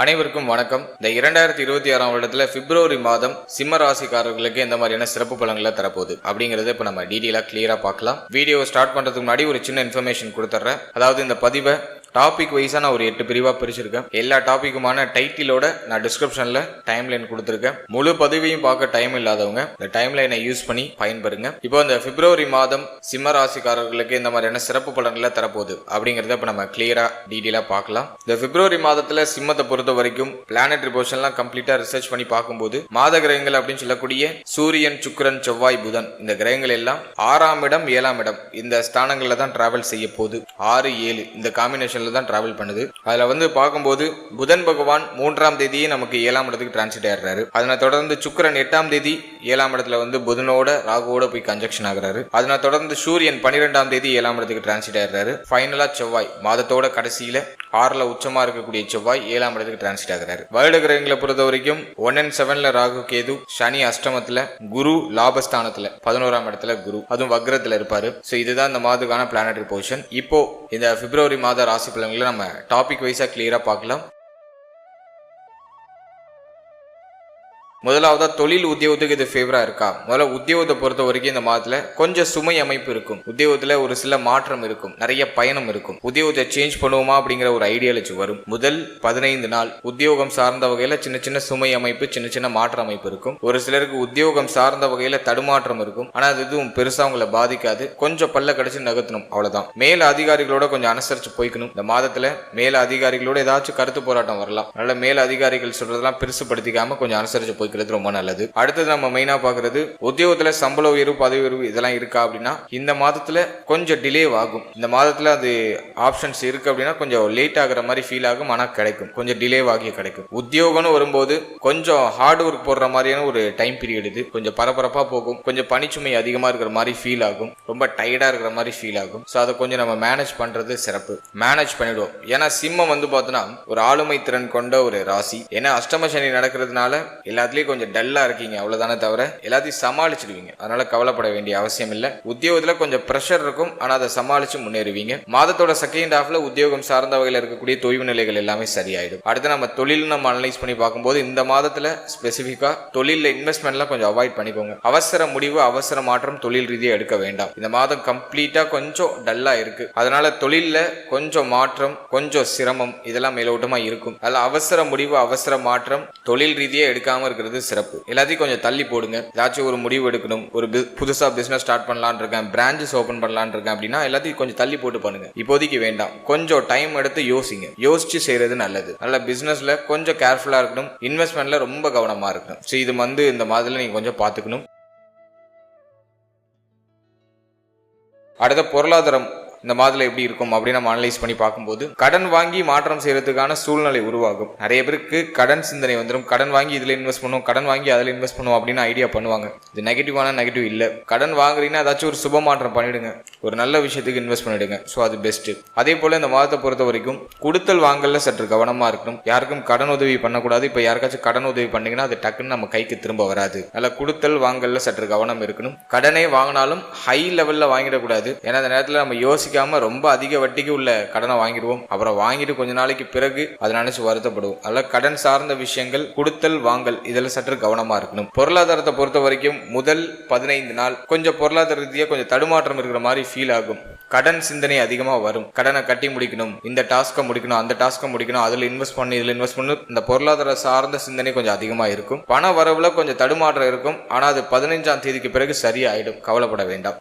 அனைவருக்கும் வணக்கம். இந்த 2026 வருடத்துல பிப்ரவரி மாதம் சிம்ம ராசிக்காரர்களுக்கு எந்த மாதிரியான சிறப்பு பலன்களை தரப்போகுது அப்படிங்கறத இப்ப நம்ம டீடைலா கிளியரா பார்க்கலாம். வீடியோ ஸ்டார்ட் பண்றதுக்கு முன்னாடி ஒரு சின்ன இன்ஃபர்மேஷன் கொடுத்துறேன். அதாவது இந்த பதிவை டாபிக் வைஸா நான் ஒரு 8 பிரிவா பிரிச்சிருக்கேன். எல்லா டாபிக்குமான டைட்டிலோட நான் டிஸ்கிரிப்ஷன்ல டைம்லைன் கொடுத்துருக்கேன். முழு பதிவையும் பார்க்க டைம் இல்லாதவங்க இந்த டைம்லைனை யூஸ் பண்ணி பயன்பெறுங்க. இப்போ இந்த பிப்ரவரி மாதம் சிம்ம ராசிக்காரர்களுக்கு இந்த மாதிரியான சிறப்பு பலன்களை தரப்போகுது அப்படிங்கறத இப்ப நம்ம கிளியரா டீடைலா பார்க்கலாம். இந்த பிப்ரவரி மாதத்துல சிம்மத்தை பொறுத்த வரைக்கும் பிளானட் ரிப்போர்ஷன்லாம் கம்ப்ளீட்டா ரிசர்ச் பண்ணி பார்க்கும்போது மாத கிரகங்கள் அப்படின்னு சொல்லக்கூடிய சூரியன், சுக்கிரன், செவ்வாய், புதன் இந்த கிரகங்கள் எல்லாம் 6ஆம் இடம் 7ஆம் இடம் இந்த ஸ்தானங்கள்ல தான் டிராவல் செய்ய போகுது. 6, 7 இந்த காம்பினேஷன் தான் டிராவல் பண்ணுது. அதுல பார்க்கும்போது புதன் பகவான் 3ஆம் தேதியே நமக்கு 7ஆம் இடத்துக்கு டிரான்சிட் ஆகிறாரு. அதனை தொடர்ந்து சுக்கிரன் 8ஆம் தேதி 7ஆம் இடத்துல புதனோட ராகுவோட போய் கன்ஜக்ஷன் ஆகிறாரு. அதனை தொடர்ந்து சூரியன் 12ஆம் தேதி 7ஆம் இடத்துக்கு டிரான்சிட் ஆகிறாரு. ஃபைனலா செவ்வாய் மாதத்தோட கடைசியில 6ல உச்சமா இருக்கக்கூடிய செவ்வாய் 7ஆம் இடத்துக்கு டிரான்சிட் ஆகிறாரு. வருட கிரகங்களை பொறுத்த வரைக்கும் 1 and 7ல ராகு கேது, சனி அஷ்டமத்துல, குரு லாபஸ்தானத்துல 11ஆம் இடத்துல குரு அதுவும் வக்ரத்துல இருப்பாரு. சோ இதுதான் இந்த மாதத்துக்கான பிளானட்டரி பொசிஷன். இப்போ இந்த பிப்ரவரி மாத ராசி பலன்களை நம்ம டாபிக் வைஸா கிளியரா பார்க்கலாம். முதலாவதா தொழில் உத்தியோகத்துக்கு இது ஃபேவரா இருக்கா? முதல்ல உத்தியோகத்தை பொறுத்த வரைக்கும் இந்த மாதத்துல கொஞ்சம் சுமை அமைப்பு இருக்கும். உத்தியோகத்துல ஒரு சில மாற்றம் இருக்கும், நிறைய பயணம் இருக்கும். உத்தியோகத்தை சேஞ்ச் பண்ணுவோமா அப்படிங்கிற ஒரு ஐடியாலஜி வரும். முதல் 15 நாள் உத்தியோகம் சார்ந்த வகையில சின்ன சின்ன சுமை அமைப்பு, சின்ன சின்ன மாற்ற அமைப்பு இருக்கும். ஒரு சிலருக்கு உத்தியோகம் சார்ந்த வகையில தடுமாற்றம் இருக்கும். ஆனா அது எதுவும் பெருசா உங்களை பாதிக்காது. கொஞ்சம் பல்ல கடிச்சு நகர்த்தணும், அவ்வளவுதான். மேல அதிகாரிகளோட கொஞ்சம் அனுசரிச்சு போய்க்கணும். இந்த மாதத்துல மேல அதிகாரிகளோட ஏதாச்சும் கருத்து போராட்டம் வரலாம். அதனால மேல அதிகாரிகள் சொல்றதெல்லாம் பெருசுபடுத்திக்காம கொஞ்சம் அனுசரிச்சு போய்க்கிறது ரொம்ப நல்லது. அடுத்தது நம்ம மெயினா பாக்குறது உத்தியோகத்துல சம்பள உயர்வு, பதவி உயர்வு இதெல்லாம் இருக்கா அப்படின்னா இந்த மாதத்துல கொஞ்சம் டிலே ஆகும். இந்த மாதத்துல அது ஆப்ஷன்ஸ் இருக்கு அப்படின்னா கொஞ்சம் லேட் ஆகுற மாதிரி ஃபீல் ஆகும். ஆனா கிடைக்கும், கொஞ்சம் டிலே ஆகி கிடைக்கும். உத்தியோகம்னு வரும்போது கொஞ்சம் ஹார்ட் ஒர்க் போடுற மாதிரியான ஒரு டைம் பீரியட் இது. கொஞ்சம் பரபரப்பா போகும், கொஞ்சம் பணிச்சுமை அதிகமா இருக்கிற மாதிரி ஃபீல் ஆகும், ரொம்ப டயர்டா இருக்கிற மாதிரி ஃபீல் ஆகும். ஸோ அதை கொஞ்சம் நம்ம மேனேஜ் பண்றது சிறப்பு. மேனேஜ் பண்ணிடுவோம். ஏன்னா சிம்மம் பார்த்தோன்னா ஒரு ஆளுமை திறன் கொண்ட ஒரு ராசி. ஏன்னா அஷ்டம சனி நடக்கிறதுனால எல்லாத்துலயும் கொஞ்சம் டல்லா இருக்கீங்க, அவ்வளவுதானே தவிர எல்லாத்தையும் சமாளிச்சிடுவீங்க. அதனால கவலைப்பட வேண்டிய அவசியம் இல்லை. உத்தியோகத்துல கொஞ்சம் பிரஷர் இருக்கும், ஆனா அதை சமாளிச்சு முன்னேறுவீங்க. மாதத்தோட செகண்ட் ஹாஃப்ல உத்தியோகம் சார்ந்த வகையில் இருக்கக்கூடிய தொய்வு நிலைகள் எல்லாமே சரியாயிடும். அடுத்து நம்ம தொழில் நம்ம அனலைஸ் பண்ணி பார்க்கும்போது இந்த மாதத்துல ஸ்பெசிபிக்கா தொழில இன்வெஸ்ட்மெண்ட்லாம் கொஞ்சம் அவாய்ட் பண்ணிக்கோங்க. அவசர முடிவு, அவசர மாற்றம் தொழில் ரீதியாக எடுக்க வேண்டாம். இந்த மாதம் கம்ப்ளீட்டா கொஞ்சம் டல்லா இருக்கு. அதனால தொழில கொஞ்சம் மாற்றம், கொஞ்சம் சிரமம் இதெல்லாம் மேலோட்டமா இருக்கும். அதில் அவசர முடிவு, அவசர மாற்றம் தொழில் ரீதியாக எடுக்காம இருக்கிறது சிறப்பு. எல்லாத்தையும் கொஞ்சம் தள்ளி போடுங்க. ஏதாச்சும் ஒரு முடிவு எடுக்கணும், ஒரு புதுசா பிசினஸ் ஸ்டார்ட் பண்ணலான்னு இருக்கேன், பிரான்ச்சஸ் ஓபன் பண்ணலான்னு இருக்கேன் அப்படின்னா எல்லாத்தையும் கொஞ்சம் தள்ளி போட்டு பண்ணுங்க. இப்போதைக்கு வேண்டாம், கொஞ்சம் டைம் எடுத்து யோசிங்க. யோசிச்சு செய்யறது நல்லது. நல்ல பிசினஸ்ல கொஞ்சம் கேர்ஃபுல்லா இருக்கணும், இன்வெஸ்ட்மெண்ட்ல ரொம்ப கவனமா இருக்கணும். ஸோ இது இந்த மாதிரில நீங்க கொஞ்சம் பாத்துக்கணும். அடுத்த பொருளாதாரம் இந்த மாதத்துல எப்படி இருக்கும் அப்படின்னு நம்ம அனலைஸ் பண்ணி பார்க்கும்போது கடன் வாங்கி மாற்றம் செய்யறதுக்கான சூழ்நிலை உருவாகும். நிறைய பேருக்கு கடன் சிந்தனை வந்துடும். கடன் வாங்கி இதுல இன்வெஸ்ட் பண்ணுவோம், கடன் வாங்கி அதுல இன்வெஸ்ட் பண்ணுவோம் அப்படின்னு ஐடியா பண்ணுவாங்க. இது நெகட்டிவான நெகட்டிவ் இல்ல. கடன் வாங்குறீங்கன்னா ஏதாச்சும் ஒரு சுப மாற்றம் பண்ணிடுங்க, ஒரு நல்ல விஷயத்துக்கு இன்வெஸ்ட் பண்ணிடுங்க. ஸோ அது பெஸ்ட். அதே போல இந்த மாதத்தை பொறுத்த வரைக்கும் கொடுத்தல் வாங்கல சற்று கவனமா இருக்கணும். யாருக்கும் கடன் உதவி பண்ணக்கூடாது. இப்ப யாருக்காச்சும் கடன் உதவி பண்ணீங்கன்னா அது டக்குன்னு நம்ம கைக்கு திரும்ப வராது. அதனால கொடுத்தல் வாங்கல சற்று கவனம் இருக்கணும். கடனை வாங்கினாலும் ஹை லெவல்ல வாங்கிடக்கூடாது. ஏன்னா அந்த நேரத்துல நம்ம யோசிக்க ரொம்ப அதிக வட்டிக்கு உள்ள கடனை வாங்கிடுவோம். அப்புறம் வாங்கிட்டு கொஞ்ச நாளைக்கு பிறகு அதை நினைச்சு வருத்தப்படுவோம். அதனால கடன் சார்ந்த விஷயங்கள், கொடுத்தல் வாங்கல் இதெல்லாம் சற்று கவனமா இருக்கணும். பொருளாதாரத்தை பொறுத்த வரைக்கும் முதல் 15 நாள் கொஞ்சம் பொருளாதார ரீதியாக கொஞ்சம் தடுமாற்றம் இருக்கிற மாதிரி ஃபீல் ஆகும். கடன் சிந்தனை அதிகமா வரும். கடனை கட்டி முடிக்கணும், இந்த டாஸ்கை முடிக்கணும், அந்த டாஸ்கை முடிக்கணும், அதுல இன்வெஸ்ட் பண்ணி இதுல இன்வெஸ்ட் பண்ணணும். இந்த பொருளாதார சார்ந்த சிந்தனை கொஞ்சம் அதிகமா இருக்கும். பண வரவுல கொஞ்சம் தடுமாற்றம் இருக்கும். ஆனா அது 15ஆம் தேதிக்கு பிறகு சரியாயிடும். கவலைப்பட வேண்டாம்.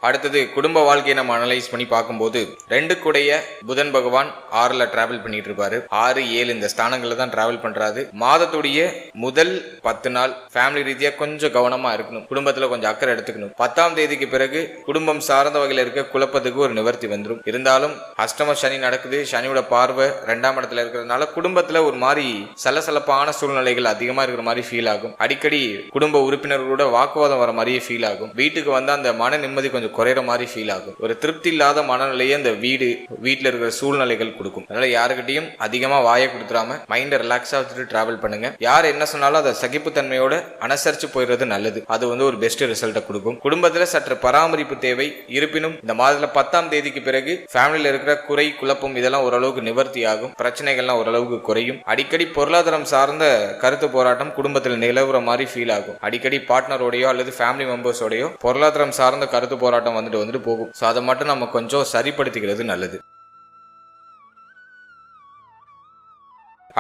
அடுத்தது குடும்ப வாழ்க்கையை நம்ம அனலைஸ் பண்ணி பார்க்கும்போது 2 கூடைய புதன் பகவான் 6ல டிராவல் பண்ணிட்டு இருப்பாரு. 6, 7 இந்த ஸ்தானங்கள்ல தான் டிராவல் பண்றாரு. மாதத்துடைய முதல் 10 நாள் ஃபேமிலி ரீதியா கொஞ்சம் கவனமா இருக்கணும். குடும்பத்துல கொஞ்சம் அக்கறை எடுத்துக்கணும். 10ஆம் தேதிக்கு பிறகு குடும்பம் சார்ந்த வகையில இருக்க குழப்பத்துக்கு ஒரு நிவர்த்தி வந்துடும். இருந்தாலும் அஷ்டம சனி நடக்குது. சனியோட பார்வை 2ஆம் இடத்துல இருக்கிறதுனால குடும்பத்துல ஒரு மாதிரி சலசலப்பான சூழ்நிலைகள் அதிகமா இருக்கிற மாதிரி ஃபீல் ஆகும். அடிக்கடி குடும்ப உறுப்பினர்களோட வாக்குவாதம் வர மாதிரியே ஃபீல் ஆகும். வீட்டுக்கு வந்து அந்த மன நிம்மதி கொஞ்சம் குறையிற மாதிரி ஃபீல் ஆகும். ஒரு திருப்தி இல்லாத மனநிலையை அந்த வீட்டில் இருக்கிற சூழ்நிலைகள் கொடுக்கும். அதனால யாருக்கிட்டையும் அதிகமா வாயை கொடுத்துடாம மைண்டை ரிலாக்ஸா வச்சுட்டு டிராவல் பண்ணுங்க. யார் என்ன சொன்னாலும் அதை சகிப்புத்தன்மையோட அனுசரிச்சு போயிடுறது நல்லது. அது ஒரு பெஸ்ட் ரிசல்ட்டை கொடுக்கும். குடும்பத்தில் சற்று பராமரிப்பு தேவை. இருப்பினும் இந்த மாதத்துல 10ஆம் தேதிக்கு பிறகு ஃபேமிலியில் இருக்கிற குறை குழப்பம் இதெல்லாம் ஓரளவுக்கு நிவர்த்தி ஆகும். பிரச்சனைகள்லாம் ஓரளவுக்கு குறையும். அடிக்கடி பொருளாதாரம் சார்ந்த கருத்து போராட்டம் குடும்பத்தில் நிலவுற மாதிரி ஃபீல் ஆகும். அடிக்கடி பார்ட்னரோடையோ அல்லது ஃபேமிலி மெம்பர்ஸோடையோ பொருளாதாரம் சார்ந்த கருத்து போராட்டம் வந்துட்டு போகும். ஸோ அதை மட்டும் நம்ம கொஞ்சம் சரிப்படுத்திக்கிறது நல்லது.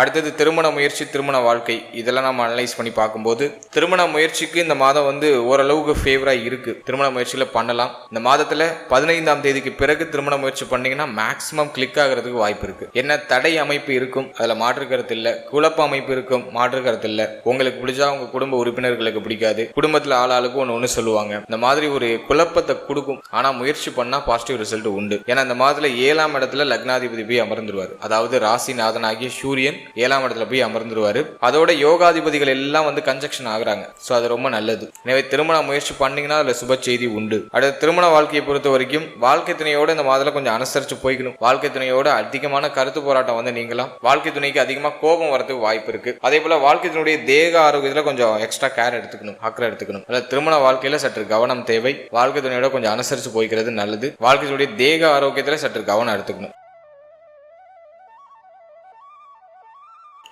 அடுத்தது திருமண முயற்சி, திருமண வாழ்க்கை, இதெல்லாம் நம்ம அனலைஸ் பண்ணி பார்க்கும்போது திருமண முயற்சிக்கு இந்த மாதம் ஓரளவுக்கு ஃபேவராக இருக்கு. திருமண முயற்சியில் பண்ணலாம். இந்த மாதத்தில் 15ஆம் தேதிக்கு பிறகு திருமண முயற்சி பண்ணீங்கன்னா மேக்ஸிமம் கிளிக் ஆகிறதுக்கு வாய்ப்பு இருக்கு. என்ன தடை அமைப்பு இருக்கும், அதில் மாற்று கருத்து இல்லை. குழப்ப அமைப்பு இருக்கும், மாற்று கருத்து இல்லை. உங்களுக்கு பிடிச்சா உங்க குடும்ப உறுப்பினர்களுக்கு பிடிக்காது. குடும்பத்தில் ஆளாளுக்கு ஒன்று சொல்லுவாங்க. இந்த மாதிரி ஒரு குழப்பத்தை கொடுக்கும். ஆனால் முயற்சி பண்ணா பாசிட்டிவ் ரிசல்ட் உண்டு. ஏன்னா இந்த மாதத்தில் 7ஆம் இடத்துல லக்னாதிபதி போய் அமர்ந்துருவார். அதாவது ராசிநாதனாகிய சூரியன் 7ஆம் இடத்துல போய் அமர்ந்துருவாரு. அதோட யோகாதிபதிகள் எல்லாம் கன்ஜெக்ஷன் ஆகுறாங்க. சோ அது ரொம்ப நல்லது. எனவே திருமண முயற்சி பண்ணீங்கன்னா அதுல சுப செய்தி உண்டு. அடுத்த திருமண வாழ்க்கையை பொறுத்த வரைக்கும் வாழ்க்கை துணையோட இந்த மாதத்துல கொஞ்சம் அனுசரிச்சு போய்க்கணும். வாழ்க்கை துணையோட அதிகமான கருத்து போராட்டம் நீங்களாம். வாழ்க்கை துணைக்கு அதிகமா கோபம் வரதுக்கு வாய்ப்பு இருக்கு. அதே போல வாழ்க்கை துணையுடைய தேக ஆரோக்கியத்துல கொஞ்சம் எக்ஸ்ட்ரா கேர் எடுத்துக்கணும், அக்கறை எடுத்துக்கணும். அதாவது திருமண வாழ்க்கையில சற்று கவனம் தேவை. வாழ்க்கை துணையோட கொஞ்சம் அனுசரிச்சு போய்க்கிறது நல்லது. வாழ்க்கை துணையுடைய தேக ஆரோக்கியத்துல சற்று கவனம் எடுத்துக்கணும்.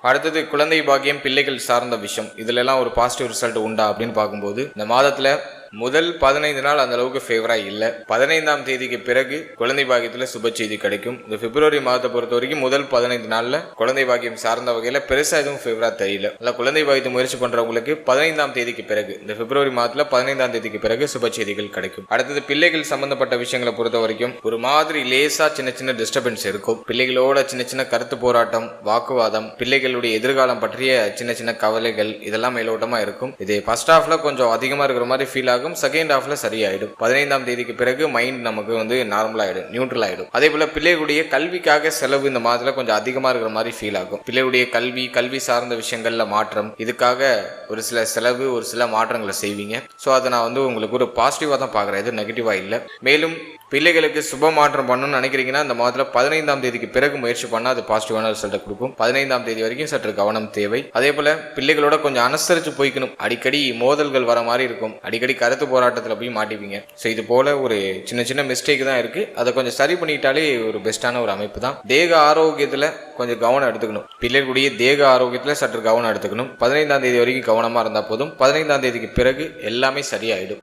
அடுத்தது குழந்தை பாக்கியம், பிள்ளைகள் சார்ந்த விஷயம். இதுல எல்லாம் ஒரு பாசிட்டிவ் ரிசல்ட் உண்டா அப்படின்னு பார்க்கும்போது இந்த மாதத்துல முதல் 15 நாள் அந்த அளவுக்கு ஃபேவரா இல்ல. 15ஆம் தேதிக்கு பிறகு குழந்தை பாக்கியத்துல சுப செய்தி கிடைக்கும். இந்த பிப்ரவரி மாதத்தை பொறுத்த வரைக்கும் முதல் 15 நாள்ல குழந்தை பாக்கியம் சார்ந்த வகையில பெருசா எதுவும் ஃபேவரா தெரியல. குழந்தை பாக்கியத்தை முயற்சி பண்றவங்களுக்கு 15ஆம் தேதிக்கு பிறகு, இந்த பிப்ரவரி மாதத்துல 15ஆம் தேதிக்கு பிறகு சுப செய்திகள் கிடைக்கும். அடுத்தது பிள்ளைகள் சம்பந்தப்பட்ட விஷயங்களை பொறுத்த வரைக்கும் ஒரு மாதிரி லேசா சின்ன சின்ன டிஸ்டர்பன்ஸ் இருக்கும். பிள்ளைகளோட சின்ன சின்ன கருத்து போராட்டம், வாக்குவாதம், பிள்ளைகளுடைய எதிர்காலம் பற்றிய சின்ன சின்ன கவலைகள் இதெல்லாம் மேலோட்டமா இருக்கும். இது ஃபர்ஸ்ட் ஹாஃப்ல கொஞ்சம் அதிகமா இருக்கிற மாதிரி ஃபீல் ஆகும். செகண்ட் ஹாஃப்ல சரியாயிடும். 15ஆம் தேதிக்கு பிறகு மைண்ட் நமக்கு நார்மல் ஆயிடும், நியூட்ரல் ஆயிடும். அதே போல பிள்ளைகளுடைய கல்விக்காக செலவு இந்த மாதத்துல கொஞ்சம் அதிகமா இருக்கிற மாதிரி ஃபீல் ஆகும். பிள்ளைகளுடைய கல்வி சார்ந்த விஷயங்கள்ல மாற்றம், இதுக்காக ஒரு சில செலவு, ஒரு சில மாற்றங்களை செய்வீங்க. ஸோ அதை நான் உங்களுக்கு ஒரு பாசிட்டிவா தான் பாக்குறேன், இது நெகட்டிவா இல்லை. மேலும் பிள்ளைகளுக்கு சுப மாற்றம் பண்ணணும்னு நினைக்கிறீங்கன்னா இந்த மாதத்துல 15ஆம் தேதிக்கு பிறகு முயற்சி பண்ணா அது பாசிட்டிவான ரிசல்ட் கொடுக்கும். 15ஆம் தேதி வரைக்கும் சற்று கவனம் தேவை. அதே போல பிள்ளைகளோட கொஞ்சம் அனுசரிச்சு போய்க்கணும். அடிக்கடி மோதல்கள் வர மாதிரி இருக்கும். அடிக்கடி கருத்து போராட்டத்துல போய் மாட்டிப்பீங்க. ஸோ இது போல ஒரு சின்ன சின்ன மிஸ்டேக் தான் இருக்கு. அதை கொஞ்சம் சரி பண்ணிட்டாலே ஒரு பெஸ்டான ஒரு அமைப்பு தான். தேக ஆரோக்கியத்துல கொஞ்சம் கவனம் எடுத்துக்கணும். பிள்ளைகளுடைய தேக ஆரோக்கியத்துல சற்று கவனம் எடுத்துக்கணும். 15ஆம் தேதி வரைக்கும் கவனமா இருந்தா போதும். 15ஆம் தேதிக்கு பிறகு எல்லாமே சரியாயிடும்.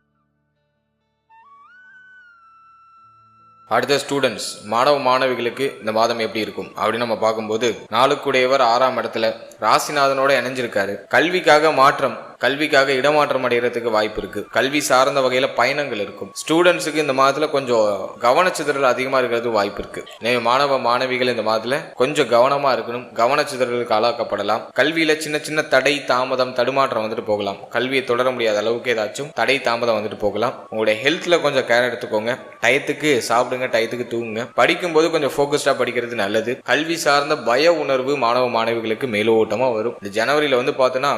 அடுத்த ஸ்டூடெண்ட்ஸ், மாணவ மாணவிகளுக்கு இந்த மாதம் எப்படி இருக்கும் அப்படின்னு நம்ம பார்க்கும்போது 4க்குடையவர் 6ஆம் இடத்துல ராசிநாதனோட இணைஞ்சிருக்காரு. கல்விக்காக மாற்றம், கல்விக்காக இடமாற்றம் அடைகிறதுக்கு வாய்ப்பு இருக்கு. கல்வி சார்ந்த வகையில பயணங்கள் இருக்கும். ஸ்டூடெண்ட்ஸுக்கு இந்த மாதத்துல கொஞ்சம் கவனச்சிதறல் அதிகமா இருக்கிறது வாய்ப்பு இருக்கு. மாணவ மாணவிகள் இந்த மாதத்துல கொஞ்சம் கவனமா இருக்கணும். கவனச்சிதறலுக்கு ஆளாக்கப்படலாம். கல்வியில சின்ன சின்ன தடை, தாமதம், தடுமாற்றம் போகலாம். கல்வியை தொடர முடியாத அளவுக்கு ஏதாச்சும் தடை, தாமதம் போகலாம். உங்களுடைய ஹெல்த்ல கொஞ்சம் கேர் எடுத்துக்கோங்க. டயத்துக்கு சாப்பிடுங்க, டயத்துக்கு தூங்குங்க. படிக்கும்போது கொஞ்சம் ஃபோக்கஸ்டா படிக்கிறது நல்லது. கல்வி சார்ந்த பய உணர்வு மாணவ மாணவிகளுக்கு மேலோட்டமா வரும். இந்த ஜனவரியில பார்த்தோன்னா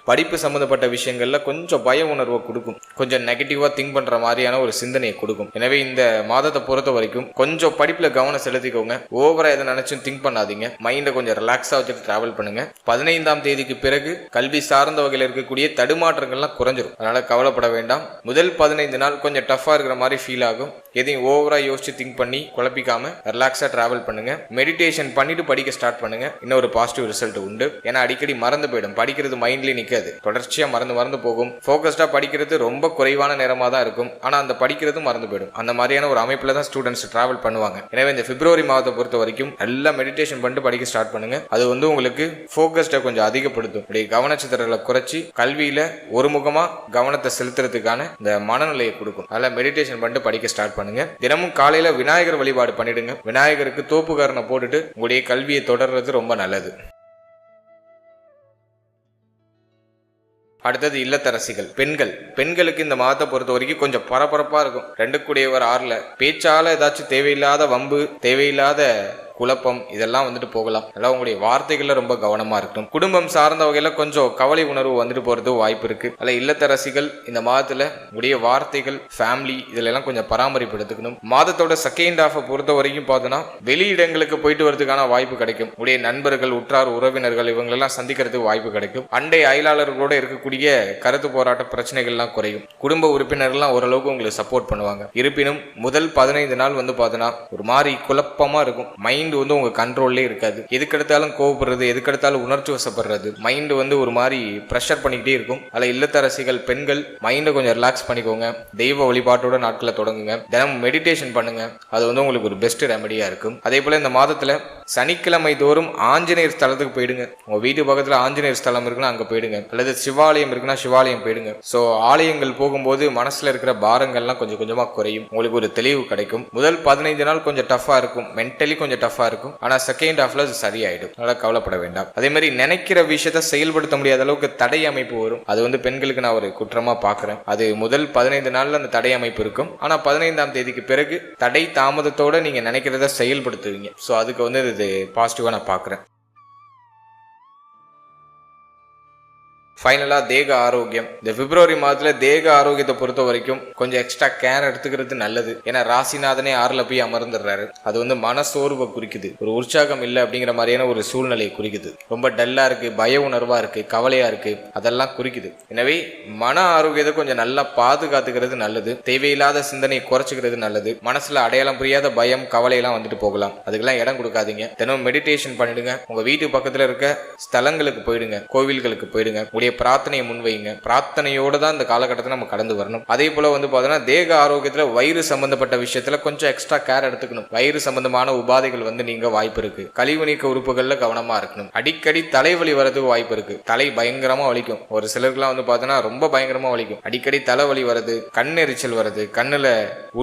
படிப்பு சம்பந்தப்பட்ட விஷயங்கள்ல கொஞ்சம் பய உணர்வை கொடுக்கும். கொஞ்சம் நெகட்டிவா திங்க் பண்ற மாதிரியான ஒரு சிந்தனையை கொடுக்கும். எனவே இந்த மாதத்தை பொறுத்த வரைக்கும் கொஞ்சம் படிப்புல கவனம் செலுத்திக்கோங்க. ஓவரா எதை நினைச்சும் திங்க் பண்ணாதீங்க. மைண்டை கொஞ்சம் ரிலாக்ஸா வச்சுட்டு டிராவல் பண்ணுங்க. 15ஆம் தேதிக்கு பிறகு கல்வி சார்ந்த வகையில் இருக்கக்கூடிய தடுமாற்றங்கள்லாம் குறைஞ்சிரும். அதனால கவலைப்பட வேண்டாம். முதல் 15 நாள் கொஞ்சம் டஃபா இருக்கிற மாதிரி ஃபீல் ஆகும். எதையும் ஓவரா யோசிச்சு திங்க் பண்ணி குழப்பிக்காம ரிலாக்ஸா டிராவல் பண்ணுங்க. மெடிடேஷன் பண்ணிட்டு படிக்க ஸ்டார்ட் பண்ணுங்க. இன்னும் ஒரு பாசிட்டிவ் ரிசல்ட் உண்டு. ஏன்னா அடிக்கடி மறந்து போயிடும். படிக்கிறது மைண்ட்லயே நிக்காது, தொடர்ச்சியா மறந்து போகும். ஃபோக்கஸ்டா படிக்கிறது ரொம்ப குறைவான நேரமா தான் இருக்கும். ஆனா அந்த படிக்கிறது மறந்து போயிடும். அந்த மாதிரியான ஒரு அமைப்புல தான் ஸ்டூடெண்ட்ஸ் டிராவல் பண்ணுவாங்க. எனவே இந்த பிப்ரவரி மாதத்தை பொறுத்த வரைக்கும் நல்லா மெடிடேஷன் பண்ணிட்டு படிக்க ஸ்டார்ட் பண்ணுங்க. அது உங்களுக்கு ஃபோக்கஸ்டை கொஞ்சம் அதிகப்படுத்தும். கவனச்சிதறலை குறைச்சி கல்வியில ஒருமுகமா கவனத்தை செலுத்துறதுக்கான இந்த மனநிலையை கொடுக்கும். அதனால மெடிடேஷன் பண்ணிட்டு படிக்க ஸ்டார்ட் பண்ணுங்க. தினமும் காலையில விநாயகர் வழிபாடு பண்ணிடுங்க. விநாயகருக்கு தோப்புக்காரனை போட்டுட்டு உங்களுடைய கல்வியை தொடர்றது ரொம்ப நல்லது. அடுத்தது இல்லத்தரசிகள், பெண்களுக்கு இந்த மாதத்தை பொறுத்த வரைக்கும் கொஞ்சம் பரபரப்பா இருக்கும். 2க்குடையவர் 6ல பேச்சால ஏதாச்சும் தேவையில்லாத வம்பு, தேவையில்லாத குழப்பம் இதெல்லாம் வந்துட்டு போகலாம். அதெல்லாம் உங்களுடைய வார்த்தைகள்ல ரொம்ப கவனமா இருக்கணும். குடும்பம் சார்ந்த வகையில கொஞ்சம் கவலை உணர்வு வந்துட்டு போறது வாய்ப்பு இருக்கு. அல்ல இல்லத்தரசிகள் இந்த மாதத்துல உடைய வார்த்தைகள் ஃபேமிலி இதுல எல்லாம் கொஞ்சம் பராமரிப்பு எடுத்துக்கணும். மாதத்தோட செகண்ட் ஹாஃபை பொறுத்த வரைக்கும் பார்த்தோன்னா வெளியிடங்களுக்கு போயிட்டு வரதுக்கான வாய்ப்பு கிடைக்கும். உடைய நண்பர்கள் உற்றார் உறவினர்கள் இவங்களெல்லாம் சந்திக்கிறதுக்கு வாய்ப்பு கிடைக்கும். அண்டை அயலாளர்களோட இருக்கக்கூடிய கருத்து போராட்ட பிரச்சனைகள்லாம் குறையும். குடும்ப உறுப்பினர்கள்லாம் ஓரளவுக்கு உங்களுக்கு சப்போர்ட் பண்ணுவாங்க. இருப்பினும் முதல் 15 நாள் வந்து பார்த்தோன்னா ஒரு மாதிரி குழப்பமா இருக்கும். மைண்ட் வந்து உங்க கண்ட்ரோல்லே இருக்காது. எதுக்கெடுத்தாலும் கோவப்படுறது, எதுக்கெடுத்தாலும் உணர்ச்சி வசப்படுறது, மைண்ட் வந்து ஒரு மாதிரி ப்ரெஷர் பண்ணிக்கிட்டே இருக்கும். அதில் இல்லத்தரசிகள் பெண்கள் மைண்டை கொஞ்சம் ரிலாக்ஸ் பண்ணிக்கோங்க. தெய்வ வழிபாட்டோட நாட்களை தொடங்குங்க. தினமும் மெடிடேஷன் பண்ணுங்க. அது வந்து உங்களுக்கு ஒரு பெஸ்ட் ரெமடியா இருக்கும். அதே போல இந்த மாதத்துல சனிக்கிழமை தோறும் ஆஞ்சநேயர் ஸ்தலத்துக்கு போயிடுங்க. உங்க வீட்டு பக்கத்துல ஆஞ்சநேயர் ஸ்தலம் இருக்குன்னா அங்க போயிடுங்க. அல்லது சிவாலயம் இருக்குன்னா சிவாலயம் போயிடுங்க. ஸோ ஆலயங்கள் போகும்போது மனசுல இருக்கிற பாரங்கள்லாம் கொஞ்சம் கொஞ்சமா குறையும். உங்களுக்கு ஒரு தெளிவு கிடைக்கும். முதல் 15 நாள் கொஞ்சம் டஃபா இருக்கும். மென்டலி கொஞ்சம் டஃபா இருக்கும். ஆனா செகண்ட் ஹாஃப்ல அது சரியாயிடும். அதனால கவலைப்பட வேண்டாம். அதே மாதிரி நினைக்கிற விஷயத்த செயல்படுத்த முடியாத அளவுக்கு தடை அமைப்பு வரும். அது வந்து பெண்களுக்கு நான் ஒரு குற்றமா பாக்குறேன். அது முதல் 15 நாள்ல அந்த தடை அமைப்பு இருக்கும். ஆனா 15ஆம் தேதிக்கு பிறகு தடை தாமதத்தோட நீங்க நினைக்கிறத செயல்படுத்துவீங்க. ஸோ அதுக்கு வந்து இது பாசிட்டிவா நான் பாக்குறேன். ஃபைனலா தேக ஆரோக்கியம். இந்த பிப்ரவரி மாதத்துல தேக ஆரோக்கியத்தை பொறுத்த வரைக்கும் கொஞ்சம் எக்ஸ்ட்ரா கேர் எடுத்துக்கிறது நல்லது. ஏன்னா ராசிநாதனே 6ல போய் அமர்ந்துடுறாரு. அது வந்து மனசோர்வை குறிக்குது. ஒரு உற்சாகம் இல்லை அப்படிங்கிற மாதிரியான ஒரு சூழ்நிலையை குறிக்குது. ரொம்ப டல்லா இருக்கு, பய உணர்வா இருக்கு, கவலையா இருக்கு, அதெல்லாம் குறிக்குது. எனவே மன ஆரோக்கியத்தை கொஞ்சம் நல்லா பாதுகாத்துக்கிறது நல்லது. தேவையில்லாத சிந்தனையை குறைச்சிக்கிறது நல்லது. மனசுல அடையாளம் புரியாத பயம் கவலை எல்லாம் வந்துட்டு போகலாம். அதுக்கெல்லாம் இடம் கொடுக்காதீங்க. தினமும் மெடிடேஷன் பண்ணிடுங்க. உங்க வீட்டு பக்கத்துல இருக்க ஸ்தலங்களுக்கு போயிடுங்க, கோவில்களுக்கு போயிடுங்க. பிரார்த்தனையை முன்வைங்க. பிரார்த்தனையோட தான் இந்த காலகட்டத்தை நம்ம கடந்து வரணும். அதே போல வந்து பார்த்தோன்னா தேக ஆரோக்கியத்துல வயிறு சம்பந்தப்பட்ட விஷயத்துல கொஞ்சம் எக்ஸ்ட்ரா கேர் எடுத்துக்கணும். வயிறு சம்பந்தமான உபாதைகள் வந்து நீங்க வாய்ப்பு இருக்கு. கழிவு நீக்க உறுப்புகள்ல கவனமா இருக்கணும். அடிக்கடி தலைவலி வரதுக்கு வாய்ப்பு இருக்கு. தலை பயங்கரமா வலிக்கும். ஒரு சிலருக்குலாம் வந்து பார்த்தோன்னா ரொம்ப பயங்கரமா வலிக்கும். அடிக்கடி தலைவலி வருது, கண்ணெரிச்சல் வருது, கண்ணுல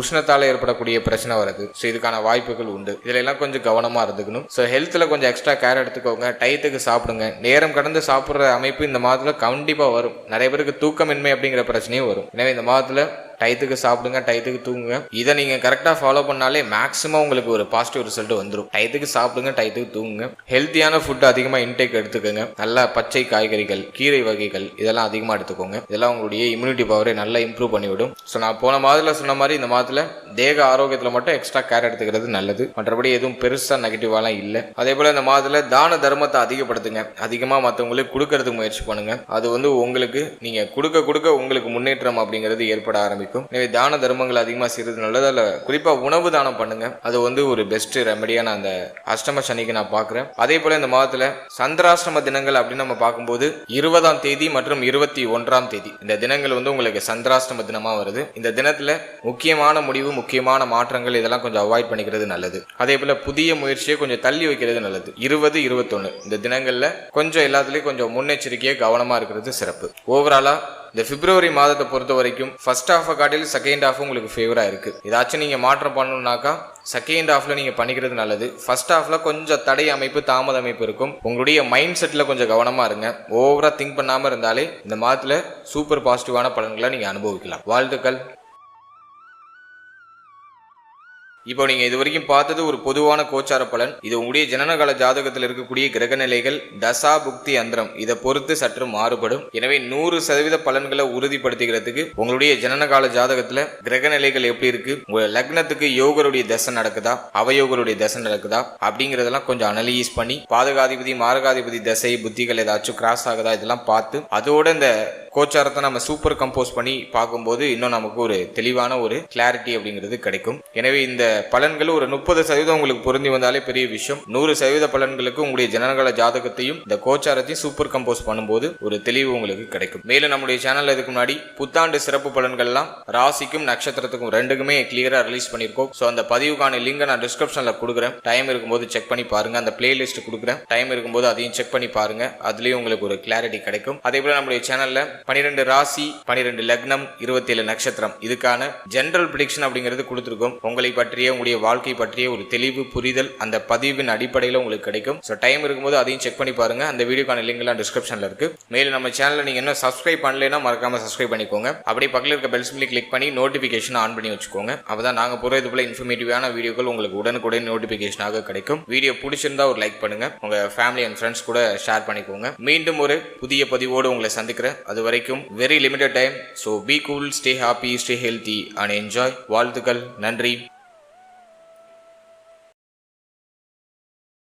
உஷ்ணத்தால ஏற்படக்கூடிய பிரச்சனை வருது. ஸோ இதுக்கான வாய்ப்புகள் உண்டு. இதுல எல்லாம் கொஞ்சம் கவனமா இருந்துக்கணும். ஸோ ஹெல்த்ல கொஞ்சம் எக்ஸ்ட்ரா கேர் எடுத்துக்கோங்க. டயத்துக்கு சாப்பிடுங்க. நேரம் கடந்து சாப்பிடுற அமைப்பு இந்த மாதத்துல கண்டிப்பா வரும். நிறைய பேருக்கு தூக்கமின்மை அப்படிங்கிற பிரச்சனையும் வரும். எனவே இந்த மாதத்துல டயத்துக்கு சாப்பிடுங்க, டயத்துக்கு தூங்குங்க. இதை நீங்க கரெக்டா ஃபாலோ பண்ணாலே மேக்ஸிமம் உங்களுக்கு ஒரு பாசிட்டிவ் ரிசல்ட் வந்துடும். டயத்துக்கு சாப்பிடுங்க, டயத்துக்கு தூங்குங்க. ஹெல்த்தியான ஃபுட் அதிகமா இன்டேக் எடுத்துக்கோங்க. நல்ல பச்சை காய்கறிகள், கீரை வகைகள் இதெல்லாம் அதிகமா எடுத்துக்கோங்க. இதெல்லாம் உங்களுடைய இம்யூனிட்டி பவரை நல்லா இம்ப்ரூவ் பண்ணிவிடும். ஸோ நான் போன மாதத்துல சொன்ன மாதிரி இந்த மாதத்துல தேக ஆரோக்கியத்துல மட்டும் எக்ஸ்ட்ரா கேர் எடுத்துக்கிறது நல்லது. மற்றபடி எதுவும் பெருசா நெகட்டிவாலாம் இல்லை. அதே போல இந்த மாதத்துல தான தர்மத்தை அதிகப்படுத்துங்க. அதிகமா மற்றவங்களுக்கு கொடுக்கறதுக்கு முயற்சி பண்ணுங்க. அது வந்து உங்களுக்கு நீங்க கொடுக்க கொடுக்க உங்களுக்கு முன்னேற்றம் அப்படிங்கிறது ஏற்பட ஆரம்பிக்கும். எனவே தான தர்மங்கள் அதிகமா செய்யறது நல்லது. அதுல குறிப்பா உணவு தானம் பண்ணுங்க. அது வந்து ஒரு பெஸ்ட் ரெமடியா நான் அந்த அஷ்டம சனிக்கு நான் பாக்குறேன். அதே போல இந்த மாதத்துல சந்திராஷ்டம தினங்கள் அப்படின்னு நம்ம பார்க்கும்போது 20ஆம் தேதி மற்றும் 21ஆம் தேதி இந்த தினங்கள் வந்து உங்களுக்கு சந்திராஷ்டம தினமா வருது. இந்த தினத்துல முக்கியமான முடிவு, முக்கியமான மாற்றங்கள் இதெல்லாம் கொஞ்சம் அவாய்ட் பண்ணிக்கிறது நல்லது. அதே போல புதிய முயற்சியை கொஞ்சம் தள்ளி வைக்கிறது நல்லது. 20, 21 இந்த தினங்கள்ல கொஞ்சம் எல்லாத்துலயும் கொஞ்சம் முன்னெச்சரிக்கையா கவனமா இருக்கிறது சிறப்பு. ஓவராலா இந்த பிப்ரவரி மாதத்தை பொறுத்த வரைக்கும் ஃபர்ஸ்ட் ஹாஃபை காட்டிலும் செகண்ட் ஹாஃப் உங்களுக்கு ஃபேவரா இருக்கு. ஏதாச்சும் நீங்க மாற்றம் பண்ணணும்னாக்கா செகண்ட் ஹாஃப்ல நீங்க பண்ணிக்கிறது நல்லது. ஃபர்ஸ்ட் ஹாஃப்ல கொஞ்சம் தடை அமைப்பு, தாமத அமைப்பு இருக்கும். உங்களுடைய மைண்ட் செட்ல கொஞ்சம் கவனமா இருங்க. ஓவரா திங்க் பண்ணாம இருந்தாலே இந்த மாதத்துல சூப்பர் பாசிட்டிவான பலன்களை நீங்க அனுபவிக்கலாம். வாழ்த்துக்கள். இப்போ நீங்க இது வரைக்கும் பார்த்தது ஒரு பொதுவான கோச்சார பலன். இது உங்களுடைய ஜனனகால ஜாதகத்தில் இருக்கக்கூடிய கிரக நிலைகள், தசா புக்தி அந்தரம் இதை பொறுத்து சற்று மாறுபடும். எனவே 100% பலன்களை உறுதிப்படுத்திக்கிறதுக்கு உங்களுடைய ஜனனகால ஜாதகத்துல கிரக நிலைகள் எப்படி இருக்கு, உங்க லக்னத்துக்கு யோகருடைய தசை நடக்குதா, அவயோகருடைய தசை நடக்குதா அப்படிங்கறதெல்லாம் கொஞ்சம் அனலைஸ் பண்ணி பாதகாதிபதி மாரகாதிபதி தசை புத்திகள் ஏதாச்சும் கிராஸ் ஆகுதா இதெல்லாம் பார்த்து அதோட இந்த கோச்சாரத்தை நம்ம சூப்பர் கம்போஸ் பண்ணி பார்க்கும்போது இன்னும் நமக்கு ஒரு தெளிவான ஒரு கிளாரிட்டி அப்படிங்கிறது கிடைக்கும். எனவே இந்த பலன்கள் ஒரு 30% உங்களுக்கு பொருந்தி வந்தாலே பெரிய விஷயம். 100% பலன்களுக்கு உங்களுடைய ஜனனகால ஜாதகத்தையும் இந்த கோச்சாரத்தையும் சூப்பர் கம்போஸ் பண்ணும்போது ஒரு தெளிவு உங்களுக்கு கிடைக்கும். மேலும் நம்முடைய சேனல்ல இதுக்கு முன்னாடி புத்தாண்டு சிறப்பு பலன்கள்லாம் ராசிக்கும் நட்சத்திரத்துக்கும் ரெண்டுக்குமே கிளியரா ரிலீஸ் பண்ணியிருக்கோம். ஸோ அந்த பதிவுக்கான லிங்கை நான் டிஸ்கிரிப்ஷன்ல கொடுக்குறேன். டைம் இருக்கும்போது செக் பண்ணி பாருங்க. அந்த பிளேலிஸ்ட் கொடுக்குறேன். டைம் இருக்கும்போது அதையும் செக் பண்ணி பாருங்க. அதுலயும் உங்களுக்கு ஒரு கிளாரிட்டி கிடைக்கும். அதே போல நம்முடைய சேனல்ல 12 ராசி, 12 லக்னம், 27 நட்சத்திரம், இதுக்கான ஜெனரல் ப்ரெடிக்ஷன் அப்படிங்கிறது கொடுத்துருக்கோம். உங்களை பற்றிய, உங்களுடைய வாழ்க்கை பற்றிய ஒரு தெளிவு புரிதல் அந்த பதிவின் அடிப்படையில் உங்களுக்கு கிடைக்கும். ஸோ டைம் இருக்கும்போது அதையும் செக் பண்ணி பாருங்க. அந்த வீடியோக்கான லிங்க் எல்லாம் டிஸ்கிரிப்ஷன்ல இருக்கு. மேலும் நம்ம சேனலை நீங்க என்ன சப்ஸ்கிரைப் பண்ணலைன்னா மறக்காம சப்ஸ்கிரைப் பண்ணிக்கோங்க. அப்படியே பக்கத்தில் இருக்க பெல் சிம்பிளை கிளிக் பண்ணி நோட்டிபிகேஷன் ஆன் பண்ணி வச்சுக்கோங்க. அப்பதான் நாங்க போற இது போல இன்ஃபர்மேட்டிவான வீடியோக்கள் உங்களுக்கு உடனுக்குடன் நோட்டிபிகேஷனாக கிடைக்கும். வீடியோ பிடிச்சிருந்தா ஒரு லைக் பண்ணுங்க. உங்க ஃபேமிலி அண்ட் ஃப்ரெண்ட்ஸ் கூட ஷேர் பண்ணிக்கோங்க. மீண்டும் ஒரு புதிய பதிவோடு உங்களை சந்திக்கிறேன். அது வரைக்கும் very limited time. So be cool, stay happy, stay healthy and enjoy. வாழ்த்துக்கள். நன்றி.